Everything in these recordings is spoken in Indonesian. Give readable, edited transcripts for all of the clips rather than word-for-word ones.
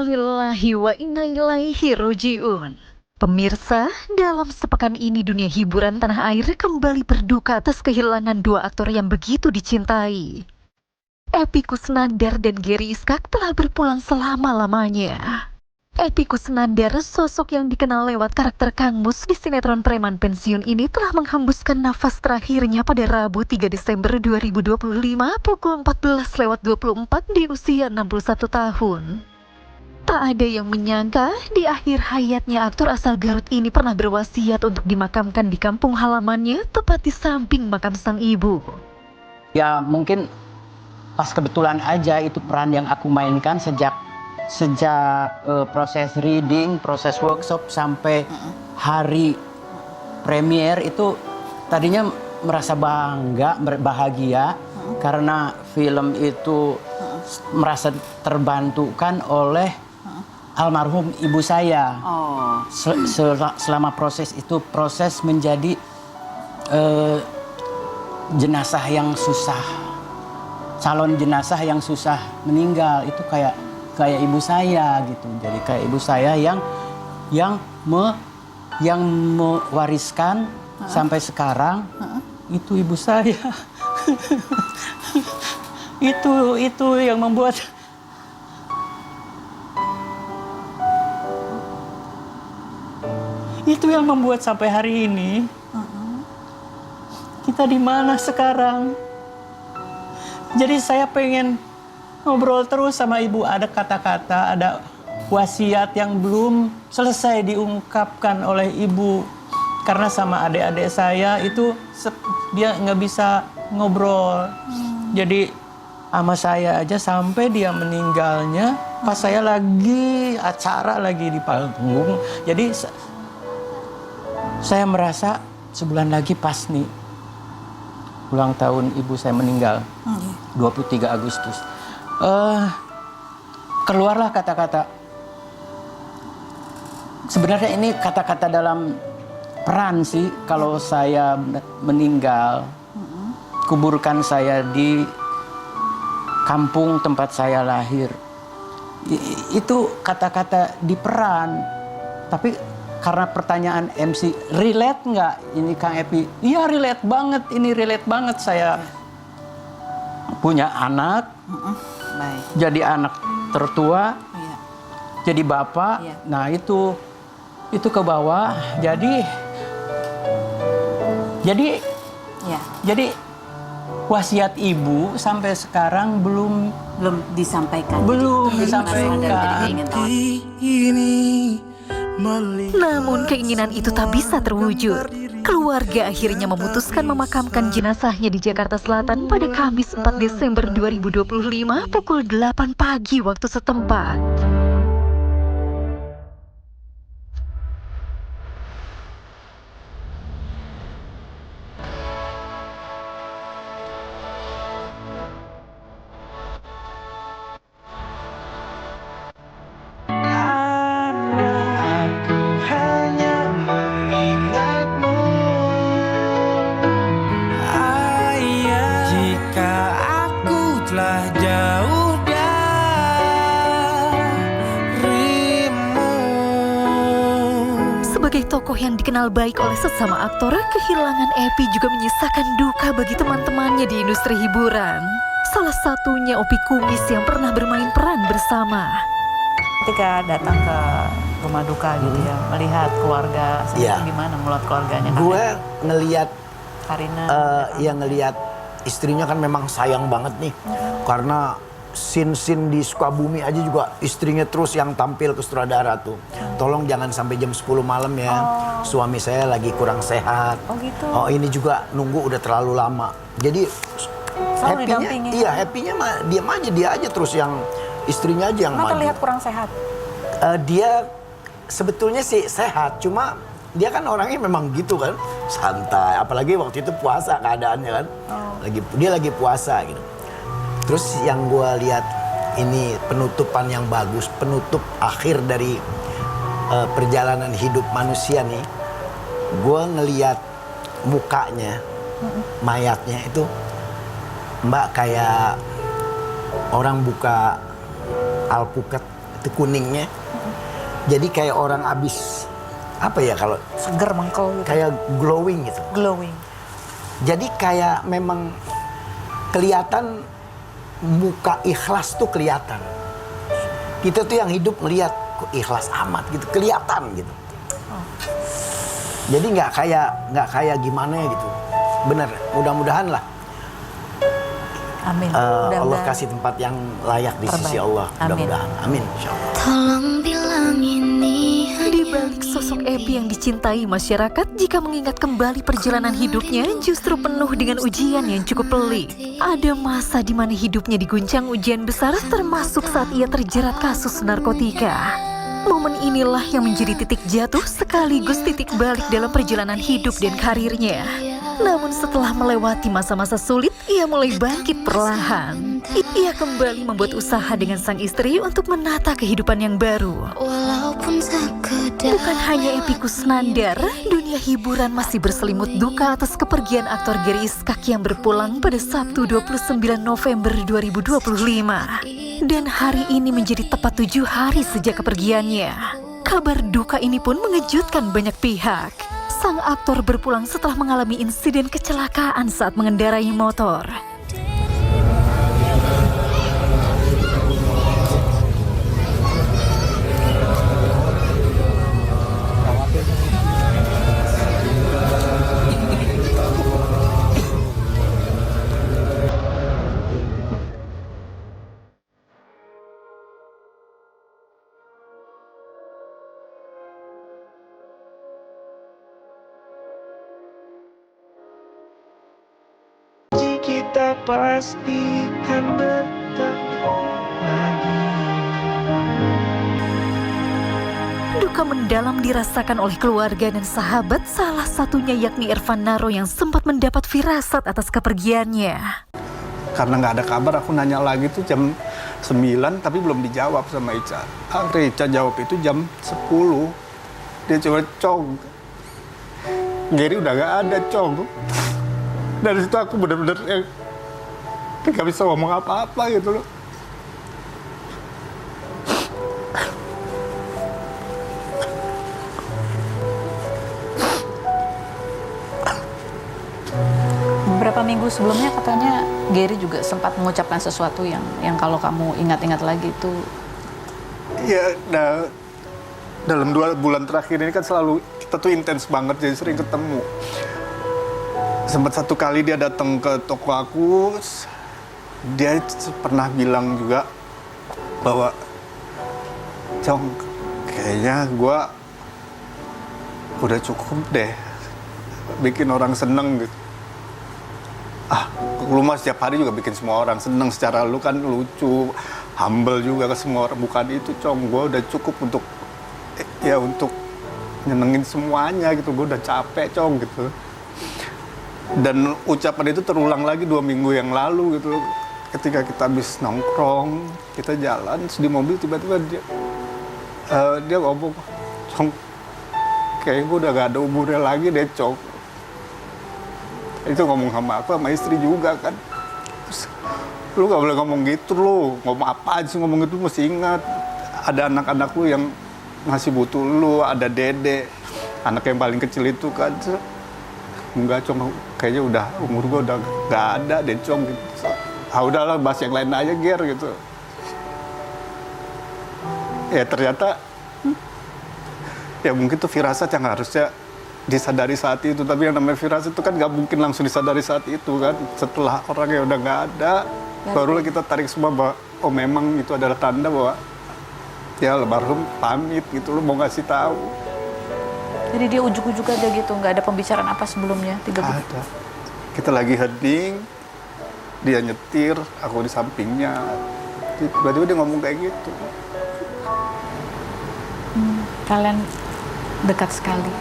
Innalillahi wa inna ilaihi roji'un. Pemirsa, dalam sepekan ini dunia hiburan tanah air kembali berduka atas kehilangan dua aktor yang begitu dicintai. Epy Kusnandar dan Gary Iskak telah berpulang selama-lamanya. Epy Kusnandar, sosok yang dikenal lewat karakter Kang Mus di sinetron preman pensiun ini, telah menghembuskan nafas terakhirnya pada Rabu 3 Desember 2025 pukul 14.24 di usia 61 tahun. Tak ada yang menyangka di akhir hayatnya aktor asal Garut ini pernah berwasiat untuk dimakamkan di kampung halamannya, tepat di samping makam sang ibu. Ya mungkin pas kebetulan aja itu peran yang aku mainkan sejak proses reading, proses workshop sampai hari premier itu tadinya merasa bangga, bahagia karena film itu merasa terbantukan oleh almarhum ibu saya. Selama proses itu, proses menjadi jenazah yang susah, calon jenazah yang susah meninggal itu kayak ibu saya gitu. Jadi kayak ibu saya yang mewariskan sampai sekarang itu ibu saya. itu yang membuat sampai hari ini kita di mana sekarang. Jadi saya pengen ngobrol terus sama ibu, ada kata-kata, ada wasiat yang belum selesai diungkapkan oleh ibu. Karena sama adik-adik saya itu dia nggak bisa ngobrol. Jadi sama saya aja sampai dia meninggalnya pas saya lagi acara lagi di panggung. Jadi saya merasa sebulan lagi pas nih ulang tahun ibu saya meninggal, 23 Agustus. Keluarlah kata-kata. Sebenarnya ini kata-kata dalam peran sih. Kalau saya meninggal, kuburkan saya di kampung tempat saya lahir. Itu kata-kata di peran. Tapi karena pertanyaan MC, relate nggak ini Kang Epy? Iya relate banget, ini relate banget. Saya punya anak, jadi anak tertua, jadi bapak. Nah itu ke bawah. Jadi wasiat ibu sampai sekarang belum disampaikan. Namun keinginan itu tak bisa terwujud. Keluarga akhirnya memutuskan memakamkan jenazahnya di Jakarta Selatan pada Kamis 4 Desember 2025 pukul 8 pagi waktu setempat. Sebagai tokoh yang dikenal baik oleh sesama aktor, kehilangan Epy juga menyisakan duka bagi teman-temannya di industri hiburan. Salah satunya Opi Kumis yang pernah bermain peran bersama. Ketika datang ke rumah duka gitu ya, melihat keluarga, gimana melihat keluarganya? Gue ngelihat Karina, ngelihat istrinya kan memang sayang banget nih, karena scene di Sukabumi aja juga istrinya terus yang tampil ke sutradara tuh. Tolong jangan sampai jam 10 malam ya. Suami saya lagi kurang sehat. Oh gitu. Oh ini juga nunggu udah terlalu lama. Jadi happy-nya mah dia aja terus yang istrinya aja yang maju. Terlihat kurang sehat. Dia sebetulnya sih sehat, cuma dia kan orangnya memang gitu kan, santai. Apalagi waktu itu puasa keadaannya kan. Dia lagi puasa gitu. Terus yang gue lihat ini penutupan yang bagus, penutup akhir dari perjalanan hidup manusia nih. Gue ngelihat mukanya, mayatnya itu, Mbak, kayak orang buka alpukat itu kuningnya. Jadi kayak orang abis apa ya kalau Seger mengkel gitu. kayak glowing gitu. Glowing. Jadi kayak memang kelihatan muka ikhlas tuh kelihatan. Kita tuh yang hidup melihat kok ikhlas amat gitu, kelihatan gitu. Jadi nggak kayak gimana ya gitu. Bener, mudah-mudahan lah Amin. Allah Mudah-mudahan kasih tempat yang layak di sisi terbaik. Allah. Amin. Mudah-mudahan. Amin. Insyaallah. Tolong bilang ini Di balik sosok Epi yang dicintai masyarakat, jika mengingat kembali perjalanan hidupnya justru penuh dengan ujian yang cukup pelik. Ada masa di mana hidupnya diguncang ujian besar, termasuk saat ia terjerat kasus narkotika. Momen inilah yang menjadi titik jatuh sekaligus titik balik dalam perjalanan hidup dan karirnya. Namun setelah melewati masa-masa sulit, ia mulai bangkit perlahan. Ia kembali membuat usaha dengan sang istri untuk menata kehidupan yang baru. walaupun sekedar Bukan hanya Epi Kusnandar, dunia hiburan masih berselimut duka atas kepergian aktor Gary Iskak yang berpulang pada Sabtu 29 November 2025. Dan hari ini menjadi tepat 7 hari sejak kepergiannya. Kabar duka ini pun mengejutkan banyak pihak. Sang aktor berpulang setelah mengalami insiden kecelakaan saat mengendarai motor. Kita pasti kan bertemu lagi. Duka mendalam dirasakan oleh keluarga dan sahabat, salah satunya yakni Irfan Naro yang sempat mendapat firasat atas kepergiannya. Karena nggak ada kabar, aku nanya lagi tuh jam 9 tapi belum dijawab sama Ica. Akhirnya Ica jawab itu jam 10. Dia coba Cong, Gary udah nggak ada Cong. Dari situ aku bener-bener nggak bisa ngomong apa-apa gitu loh. beberapa minggu sebelumnya katanya Gary juga sempat mengucapkan sesuatu yang kalau kamu ingat-ingat lagi itu Iya, dalam 2 bulan terakhir ini kan selalu kita tuh intens banget, jadi sering ketemu. Sempat satu kali dia datang ke toko aku, dia pernah bilang juga bahwa Cong, kayaknya gue udah cukup deh bikin orang seneng gitu. Lu mah setiap hari juga bikin semua orang seneng, secara lu kan lucu, humble juga ke semua orang. Bukan itu Cong, gue udah cukup untuk untuk nyenengin semuanya gitu. Gue udah capek Cong gitu. Dan ucapan itu terulang lagi 2 minggu yang lalu gitu. Ketika kita habis nongkrong, kita jalan di mobil, tiba-tiba dia ngomong, Cong, kayaknya gue udah gak ada umurnya lagi deh Cong. Itu ngomong sama aku, sama istri juga kan. Terus, lu gak boleh ngomong gitu lu, ngomong apa aja sih ngomong gitu, mesti ingat ada anak-anak lu yang masih butuh lu, ada Dede, anak yang paling kecil itu kan. Enggak Cong, kayaknya udah umur gue udah gak ada deh Cong gitu. Udahlah bahas yang lain aja Ger gitu. Ya ternyata ya mungkin tuh firasat yang harusnya disadari saat itu, tapi yang namanya firasat itu kan nggak mungkin langsung disadari saat itu kan. Setelah orangnya udah nggak ada, barulah kita tarik semua bahwa oh memang itu adalah tanda bahwa ya almarhum pamit gitu, lo mau ngasih tahu. jadi dia ujuk-ujuk aja gitu, nggak ada pembicaraan apa sebelumnya 3 bulan. Ada. Kita lagi heading, dia nyetir, aku di sampingnya. Tiba-tiba dia ngomong kayak gitu. Kalian dekat sekali.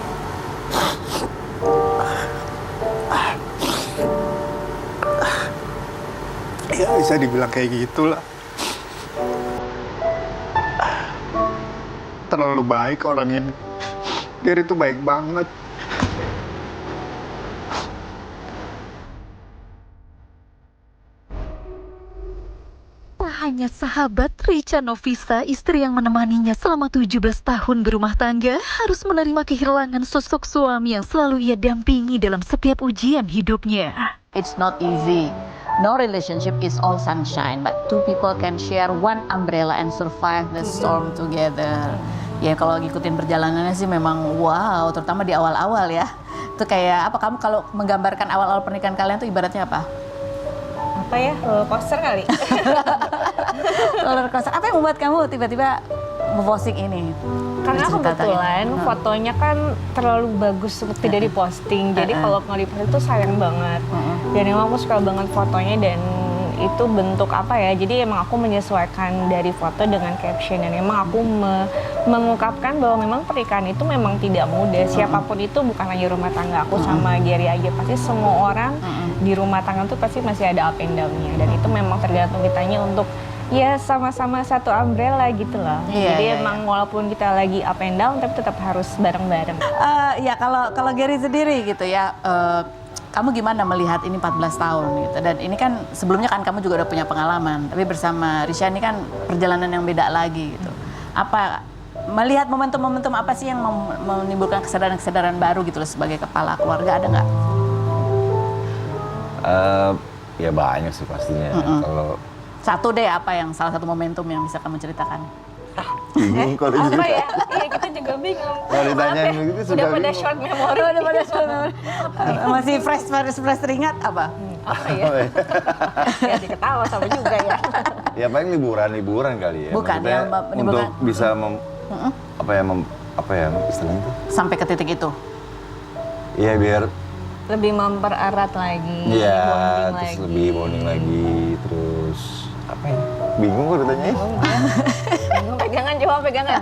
Ya bisa dibilang kayak gitulah. Terlalu baik orang ini. Gary itu baik banget. Tak hanya sahabat, Richa Novisa, istri yang menemaninya selama 17 tahun berumah tangga, harus menerima kehilangan sosok suami yang selalu ia dampingi dalam setiap ujian hidupnya. It's not easy. No relationship is all sunshine, but two people can share one umbrella and survive the storm together. Ya kalau ngikutin perjalanannya sih memang wow, terutama di awal-awal ya. Itu kayak apa, kamu kalau menggambarkan awal-awal pernikahan kalian tuh ibaratnya apa? Apa ya, roller coaster kali. Roller coaster. Apa yang membuat kamu tiba-tiba memposting ini? Karena Bercerita kebetulan tentang ini. fotonya kan terlalu bagus untuk tidak diposting. Jadi kalau nggak diposting itu sayang banget. Dan emang aku suka banget fotonya dan itu bentuk apa ya, jadi emang aku menyesuaikan dari foto dengan caption dan emang aku mengungkapkan bahwa memang pernikahan itu memang tidak mudah. Siapapun itu, bukan hanya rumah tangga aku sama Gary aja, pasti semua orang di rumah tangga itu pasti masih ada up and down-nya dan itu memang tergantung kitanya untuk ya sama-sama satu umbrella gitu loh. Jadi emang walaupun kita lagi up and down tapi tetap harus bareng-bareng. Ya kalau Gary sendiri gitu ya, kamu gimana melihat ini 14 tahun gitu, dan ini kan sebelumnya kan kamu juga udah punya pengalaman, tapi bersama Risha ini kan perjalanan yang beda lagi gitu. Apa melihat momentum-momentum apa sih yang menimbulkan kesadaran-kesadaran baru gitu loh sebagai kepala keluarga, ada nggak? Ya banyak sih pastinya. Kalau Satu deh, apa yang salah satu momentum yang bisa kamu ceritakan? bingung kalau Apa juga. ya? Iya kita juga bingung. Kalau ditanyain Maaf ya, begitu suka udah pada bingung. short memory. Udah pada masih fresh teringat apa? Apa ya? Ya diketawa sama juga ya. Ya paling liburan kali ya. Bukan, Maksudnya yang menimbulkan- untuk bisa apa ya istilahnya itu? Sampai ke titik itu. Iya biar Lebih mempererat lagi, ya bonding terus lagi. lebih bonding lagi, terus apa ya? Bingung kok ditanyain. Bingung, pegangan, coba pegangan.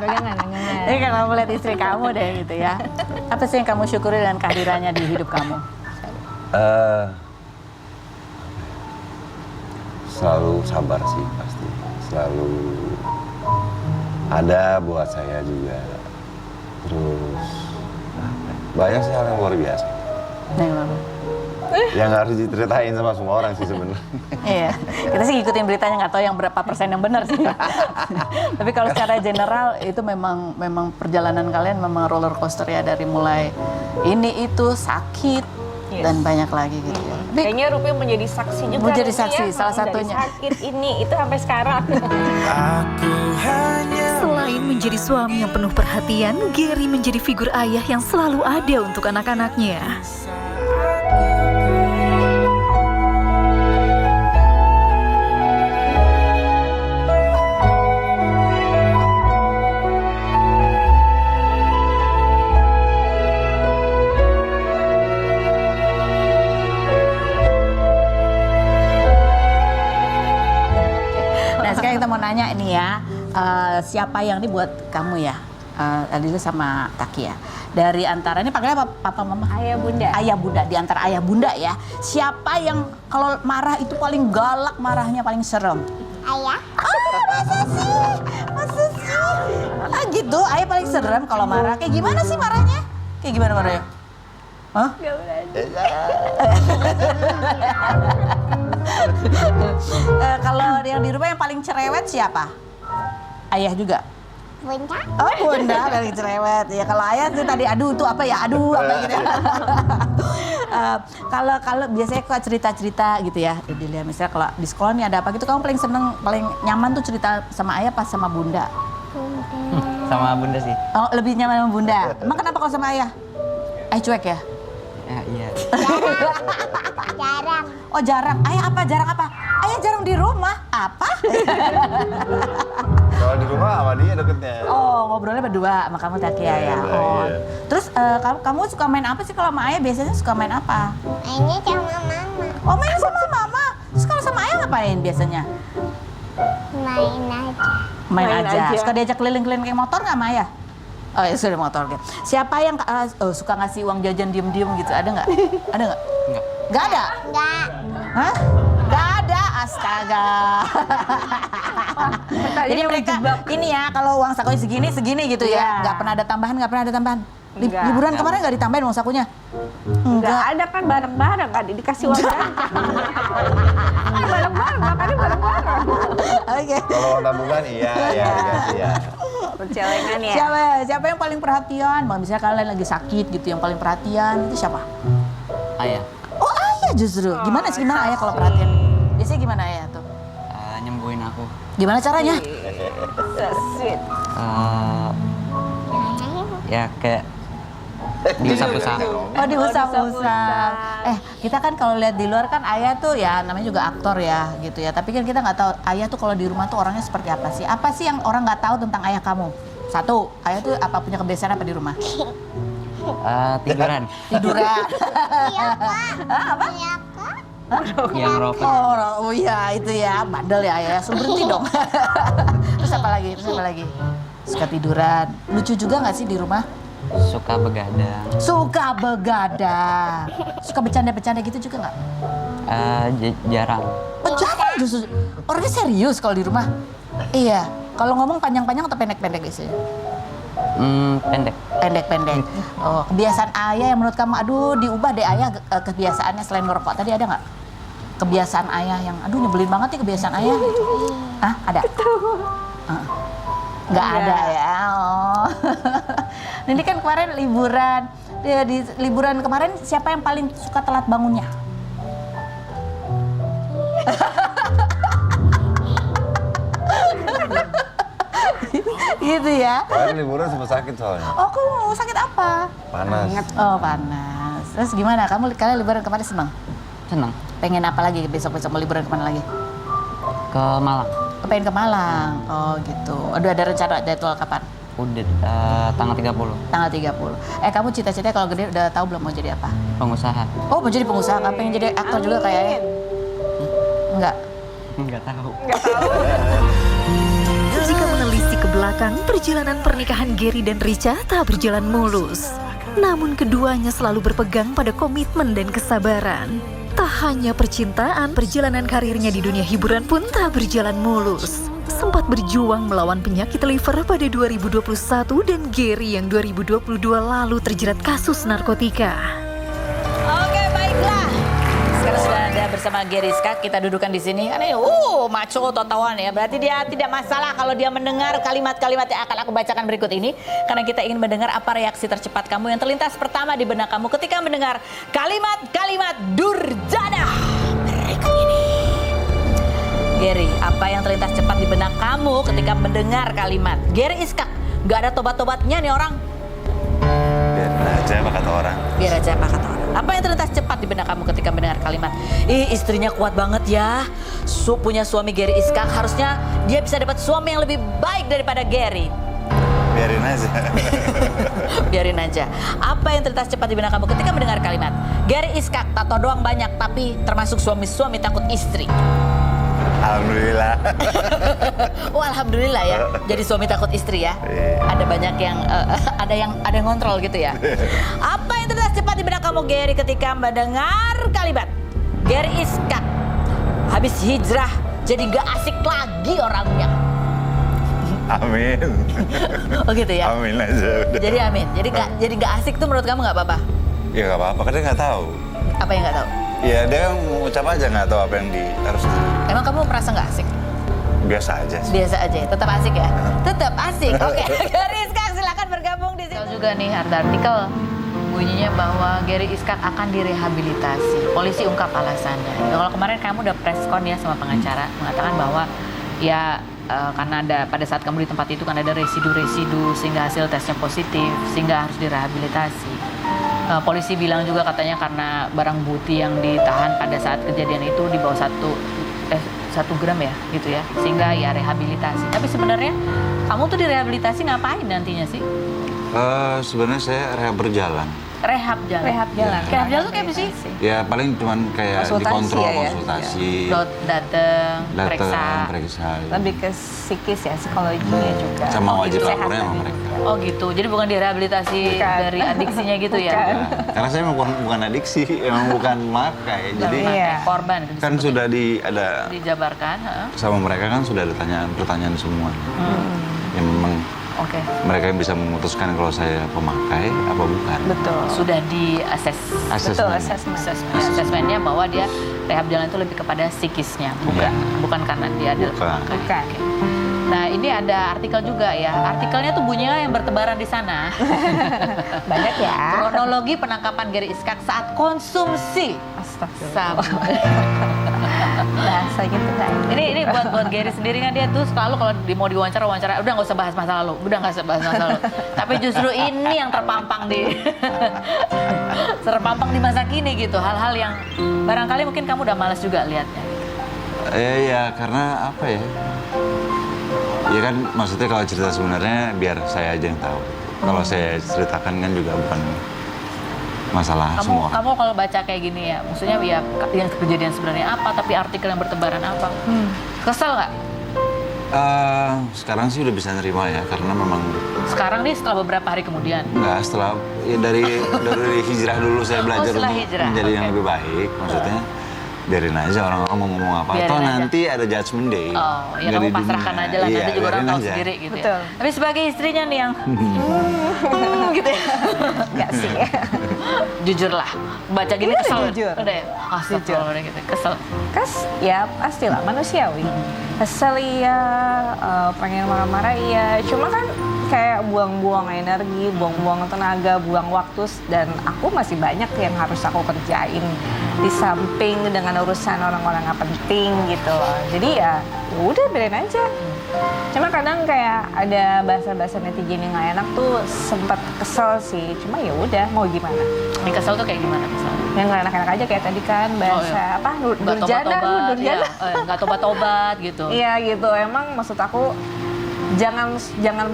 Jadi kalau kamu lihat istri kamu deh gitu ya, apa sih yang kamu syukuri dengan kehadirannya di hidup kamu? Selalu sabar sih pasti, selalu ada buat saya juga, terus banyak sih hal yang luar biasa yang harus diceritain sama semua orang sih sebenarnya. Iya, kita sih ngikutin beritanya, nggak tahu yang berapa persen yang benar sih. Tapi kalau secara general itu memang perjalanan kalian memang roller coaster ya, dari mulai ini itu sakit dan banyak lagi gitu ya. Kayaknya Rupi menjadi saksi juga. Menjadi Rupi saksi, ya, salah dari satunya. sakit ini itu sampai sekarang. Selain menjadi suami yang penuh perhatian, Gary menjadi figur ayah yang selalu ada untuk anak-anaknya. Nah sekarang kita mau nanya ini ya, siapa yang ini buat kamu ya? Tadi itu sama Taki ya. Dari antara ini panggilnya apa? Papa Mama? Ayah Bunda. Ayah Bunda, di antara Ayah Bunda ya. Siapa yang kalau marah itu paling galak, marahnya paling serem? Ayah. Masa sih? Ah gitu, Ayah paling serem kalau marah. Kayak gimana sih marahnya? Kayak gimana marahnya? Hah? Kalau yang di rumah yang paling cerewet siapa? Ayah juga? Bunda. Oh Bunda paling cerewet. Ya kalau Ayah tuh tadi aduh itu apa ya? Aduh apa gitu ya. Kalau biasanya kok cerita-cerita gitu ya. Dilihat misalnya kalau di sekolah nih ada apa gitu, kamu paling seneng, paling nyaman tuh cerita sama Ayah pas sama Bunda? Sama Bunda sih. Oh lebih nyaman sama Bunda. Emang kenapa kalau sama Ayah? Ayah cuek ya? Ya, iya. Jarang. Oh jarang. Ayah apa? Jarang apa? Ayah jarang di rumah. Apa? Kalau di rumah sama dia deketnya. Oh ngobrolnya berdua sama kamu Taki ya? Iya, Oh. iya. Terus kamu suka main apa sih kalau sama Ayah? Biasanya suka main apa? Mainnya sama mama. Oh main sama mama. Terus kalau sama Ayah ngapain biasanya? Main aja. Main Main aja. aja. Suka diajak keliling-keliling kayak motor nggak sama Ayah? Oh ya sudah motor gitu. Siapa yang suka ngasih uang jajan diem-diem gitu? Ada nggak? Ada nggak? Nggak ada? Enggak. Hah? Nggak ada, astaga. Jadi mereka ini ya kalau uang sakunya segini gitu ya. Nggak pernah ada tambahan, nggak pernah ada tambahan. Enggak. Liburan kemarin nggak ditambahin uang sakunya? Enggak ada kan bareng-bareng, kan dikasih uang jajan. Kan bareng-bareng, makanya bareng-bareng. Oke. Kalau uang tabungan iya dikasih ya. Percelengan ya. Siapa yang paling perhatian? Misalnya kalian lagi sakit gitu, yang paling perhatian itu siapa? Ayah, Oh ayah justru. Gimana sih gimana ayah kalau perhatian? Biasanya gimana ayah tuh? nyembuhin aku. Gimana caranya? So sweet. Ya kayak diusap-usap. Oh diusap-usap. Kita kan kalau lihat di luar kan ayah tuh ya namanya juga aktor ya gitu ya. Tapi kan kita nggak tahu ayah tuh kalau di rumah tuh orangnya seperti apa sih? Apa sih yang orang nggak tahu tentang ayah kamu? Satu, ayah tuh apa punya kebiasaan apa di rumah? Tiduran. Tiduran. Iya, Pak. Apa? Iya, Kak. Yang ropet. Oh iya itu ya, bandel ya ayah. Suruh berhenti dong. Terus apa lagi? Suka tiduran. Lucu juga nggak sih di rumah? Suka begadang. Suka begadang. Suka bercanda-bercanda gitu juga nggak? Jarang. Jarang justru. Orangnya serius kalau di rumah. Iya. Kalau ngomong panjang-panjang atau pendek-pendek sih? Pendek. Pendek-pendek. Oh, kebiasaan ayah yang menurut kamu, aduh diubah deh ayah kebiasaannya selain ngerokok. Tadi ada nggak? Kebiasaan ayah yang, aduh nyebelin banget nih kebiasaan ayah. Ah, ada? Nggak ada ya. Oh. Ini kan kemarin liburan. Di liburan kemarin siapa yang paling suka telat bangunnya? Gitu ya. Kemarin liburan sempat sakit soalnya. Oh, kamu sakit apa? Panas. Oh, panas. Terus gimana? Kalian liburan kemarin senang? Senang. Pengen apa lagi besok-besok mau liburan kemana lagi? Ke Malang. Pengen ke Malang. Oh, gitu. Aduh, ada rencana jadwal kapan? Udah tanggal 30. Tanggal 30. Kamu cita-cita kalau gede udah tahu belum mau jadi apa? Pengusaha. Oh, mau jadi pengusaha. Nggak pengen jadi aktor juga kayaknya? Enggak. Nggak tahu. Jika menelisik ke belakang, perjalanan pernikahan Gary dan Richa tak berjalan mulus. Namun keduanya selalu berpegang pada komitmen dan kesabaran. Tak hanya percintaan, perjalanan karirnya di dunia hiburan pun tak berjalan mulus. Sempat berjuang melawan penyakit liver pada 2021 dan Gary yang 2022 lalu terjerat kasus narkotika. Oke, baiklah. Sekarang sudah ada bersama Gary Iskak, kita dudukan di sini. Maco totawan ya. Berarti dia tidak masalah kalau dia mendengar kalimat-kalimat yang akan aku bacakan berikut ini. Karena kita ingin mendengar apa reaksi tercepat kamu yang terlintas pertama di benak kamu ketika mendengar kalimat-kalimat durjana berikut ini. Gary, apa yang terlintas cepat di benak kamu ketika mendengar kalimat Gary Iskak? Gak ada tobat-tobatnya nih orang. Biarin aja apa kata orang. Biar aja apa kata orang. Apa yang terlintas cepat di benak kamu ketika mendengar kalimat, istrinya kuat banget ya, punya suami Gary Iskak, harusnya dia bisa dapat suami yang lebih baik daripada Gary. Biarin aja. Biarin aja. Apa yang terlintas cepat di benak kamu ketika mendengar kalimat Gary Iskak, tato doang banyak tapi termasuk suami-suami takut istri? Alhamdulillah. Oh, alhamdulillah ya. Jadi suami takut istri ya. Ada banyak yang ada yang ngontrol gitu ya. Apa yang terlintas cepat di benak kamu Gary ketika mendengar kalimat Gary Iskak habis hijrah jadi nggak asik lagi orangnya? Amin. Oh gitu ya. Amin aja udah. Jadi amin. Jadi nggak asik tuh menurut kamu nggak apa-apa? Ya nggak apa-apa, kan dia nggak tahu. Apa yang nggak tahu? Ya dia ngucap aja nggak tahu apa yang harus Emang kamu merasa nggak asik? biasa aja sih. Biasa aja, tetap asik ya? Tetap asik, oke. Gary Iskak silakan bergabung di sini. Juga nih ada artikel bunyinya bahwa Gary Iskak akan direhabilitasi. Polisi ungkap alasannya. Kalau kemarin kamu udah press con ya sama pengacara mengatakan bahwa ya karena ada pada saat kamu di tempat itu kan ada residu-residu sehingga hasil tesnya positif sehingga harus direhabilitasi. Polisi bilang juga katanya karena barang bukti yang ditahan pada saat kejadian itu di bawah 1 gram ya gitu ya sehingga ya rehabilitasi. Tapi sebenarnya kamu tuh direhabilitasi ngapain nantinya sih? Sebenarnya saya rehab berjalan. Rehab jalan. Rehab jalan. Rehab jalan tuh kayak apa sih? Ya paling cuman kayak dikontrol, konsultasi. Dateng, periksa. Lebih ke psikis ya, psikologinya juga. Sama wajib Sehat lapornya sama tadi. mereka. Oh gitu. Jadi bukan direhabilitasi dari adiksinya gitu ya? Bukan. Nah, karena saya bukan adiksi, emang bukan makai. Jadi Iya. Korban itu kan disebut. sudah ada dijabarkan. sama mereka kan sudah ada pertanyaan semua. Ya memang Oke. Mereka yang bisa memutuskan kalau saya pemakai apa bukan. Betul. Sudah di assess. Betul, Assessment. Asesmennya bahwa dia rehab jalan itu lebih kepada psikisnya, bukan karena dia ada Bukan. pemakai. Bukan. Oke. Nah ini ada artikel juga ya. Artikelnya tuh bunyinya yang bertebaran di sana. Banyak ya. Kronologi penangkapan Gary Iskak saat konsumsi sabu. Bahasa gitu kan. Ini buat Gary sendiri kan dia tuh selalu kalau mau diwawancara udah nggak usah bahas masa lalu, udah nggak usah bahas masa lalu. Tapi justru ini yang terpampang di masa kini gitu, hal-hal yang barangkali mungkin kamu udah malas juga lihatnya. Ya karena apa ya? Ya kan maksudnya kalau cerita sebenarnya biar saya aja yang tahu. Kalau saya ceritakan kan juga bukan masalah semua. Kamu kalau baca kayak gini ya, maksudnya ya yang kejadian sebenarnya apa, tapi artikel yang bertebaran apa? Kesel nggak? Sekarang sih udah bisa nerima ya, karena memang Sekarang nih setelah beberapa hari kemudian. enggak setelah ya dari hijrah dulu saya belajar setelah untuk hijrah, menjadi yang oke. lebih baik. Maksudnya biarin aja orang-orang mau ngomong apa. Biarin Atau aja. nanti ada judgment day. Oh, ya Nggak kamu di pasrahkan dunia. aja lah, Iya, nanti juga orang biarin tahu aja. sendiri gitu Betul. ya. Tapi sebagai istrinya nih yang gitu ya. Enggak sih. Jujur lah, baca gini Iya, kesel. jujur. Udah ya, astagfirullah udah gitu, kesel. Ya pastilah manusiawi. Kesel iya, pengen marah-marah iya. Cuma kan kayak buang-buang energi, buang-buang tenaga, buang waktu, dan aku masih banyak yang harus aku kerjain di samping dengan urusan orang-orang nggak penting gitu loh. Jadi ya udah biarin aja. Cuma kadang kayak ada bahasa-bahasa netizen yang nggak enak tuh sempat kesel sih. Cuma ya udah mau gimana? Yang kesel tuh kayak gimana misalnya? Yang nggak enak-enak aja kayak tadi kan bahasa apa? Nggak Durjana, tobat-tobat, durjana. iya. Nggak tobat-tobat gitu. Iya gitu, emang maksud aku jangan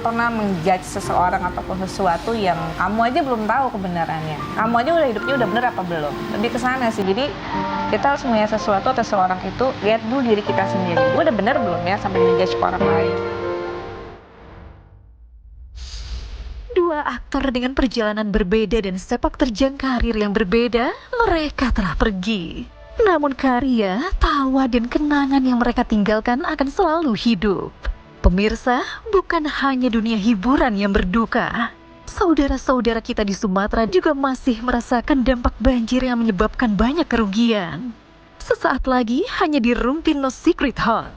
pernah menjudge seseorang ataupun sesuatu yang kamu aja belum tahu kebenarannya. Kamu aja udah hidupnya udah bener apa belum? Lebih ke sana sih. Jadi kita harus melihat sesuatu atau seseorang itu, lihat dulu diri kita sendiri. Gue udah bener belum ya sampai ngejudge orang lain. Dua aktor dengan perjalanan berbeda dan sepak terjang karir yang berbeda, mereka telah pergi. Namun karya, tawa dan kenangan yang mereka tinggalkan akan selalu hidup. Pemirsa, bukan hanya dunia hiburan yang berduka. Saudara-saudara kita di Sumatera juga masih merasakan dampak banjir yang menyebabkan banyak kerugian. Sesaat lagi hanya di Rumpi No Secret Hall.